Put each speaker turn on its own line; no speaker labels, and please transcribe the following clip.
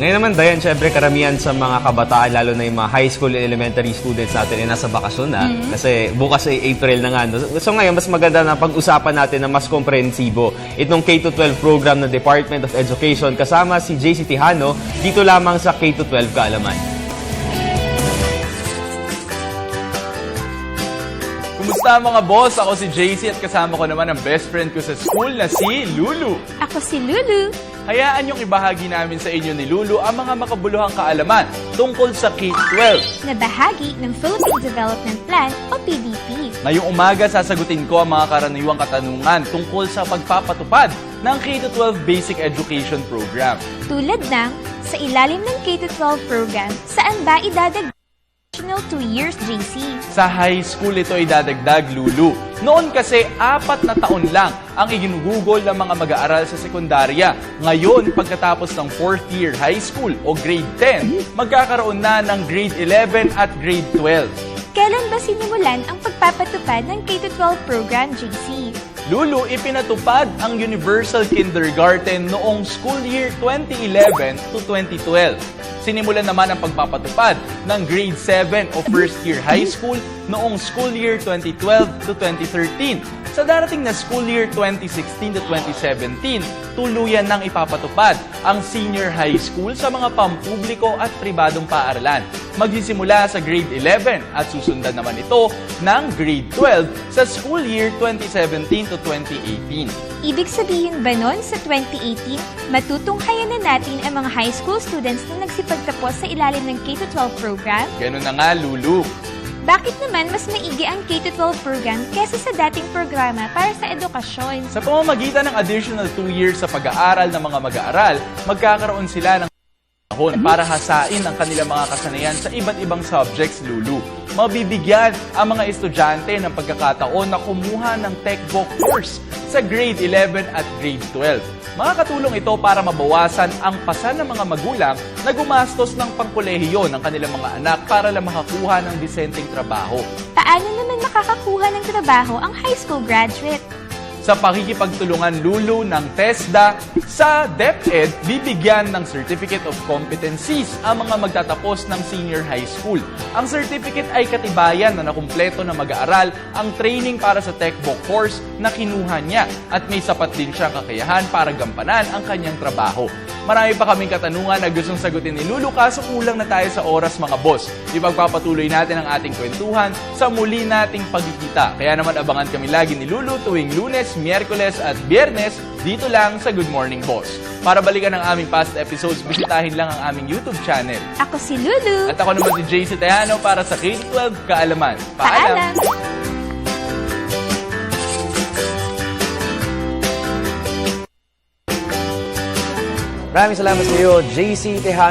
Ngayon naman, Dayan, syempre karamihan sa mga kabataan, lalo na yung mga high school and elementary students natin, ay nasa bakasyon na. Kasi bukas ay April na nga. No? So ngayon, mas maganda na pag-usapan natin na mas komprehensibo itong K-12 program ng Department of Education kasama si JC Tejano dito lamang sa K-12 Kaalaman.
Kumusta mga boss? Ako si JC at kasama ko naman ang best friend ko sa school na si Lulu.
Ako si Lulu.
Hayaan yung ibahagi namin sa inyo ni Lulu ang mga makabuluhang kaalaman tungkol sa K-12.
Na bahagi ng Philippine Development Plan o PDP.
Ngayong umaga, sasagutin ko ang mga karaniwang katanungan tungkol sa pagpapatupad ng K-12 Basic Education Program.
Tulad ng, sa ilalim ng K-12 program, saan ba idadagdag additional 2 years, JC?
Sa high school ito ay dadagdag, Lulu. Noon kasi 4 na taon lang ang iginugugol ng mga mag-aaral sa sekundarya. Ngayon, pagkatapos ng 4th year high school o grade 10, magkakaroon na ng grade 11 at grade 12.
Kailan ba sinimulan ang pagpapatupad ng K-12 program, JC?
Lulu, ipinatupad ang Universal Kindergarten noong school year 2011 to 2012. Sinimulan naman ang pagpapatupad ng grade 7 o first year high school noong school year 2012 to 2013. Sa darating na school year 2016 to 2017, tuluyan nang ipapatupad ang senior high school sa mga pampubliko at pribadong paaralan. Magsisimula sa grade 11 at susundan naman ito ng grade 12 sa school year 2017 to 2018.
Ibig sabihin ba nun sa 2018, matutunghayan na natin ang mga high school students na nagsipagtapos sa ilalim ng K-12 program?
Ganun na nga, Lulu.
Bakit naman mas maigi ang K-12 program kesa sa dating programa para sa edukasyon?
Sa pamamagitan ng additional 2 years sa pag-aaral ng mga mag-aaral, magkakaroon sila ng panahon para hasain ang kanilang mga kasanayan sa iba't ibang subjects, Lulu. Mabibigyan ang mga estudyante ng pagkakataon na kumuha ng textbook course sa grade 11 at grade 12. Makakatulong ito para mabawasan ang pasa ng mga magulang na gumastos ng pangkolehiyo ng kanilang mga anak para lang makakuha ng disenteng trabaho.
Paano naman makakakuha ng trabaho ang high school graduate?
Sa pakikipagtulungan, Lulu, ng TESDA, sa DepEd, bibigyan ng Certificate of Competencies ang mga magtatapos ng senior high school. Ang certificate ay katibayan na nakumpleto na mag-aaral ang training para sa textbook course na kinuha niya at may sapat din siyang kakayahan para gampanan ang kanyang trabaho. Marami pa kaming katanungan na gustong sagutin ni Lulu, kaso kulang na tayo sa oras, mga boss. Ipagpapatuloy natin ang ating kwentuhan sa muli nating pagkikita. Kaya naman abangan kami lagi ni Lulu tuwing Lunes, Miyerkules at Biyernes dito lang sa Good Morning Boss. Para balikan ang aming past episodes, bisitahin lang ang aming YouTube channel.
Ako si Lulu.
At ako naman si JC Tejano para sa K-12 Kaalaman.
Paalam!
Maraming salamat sa iyo, JC Tejano.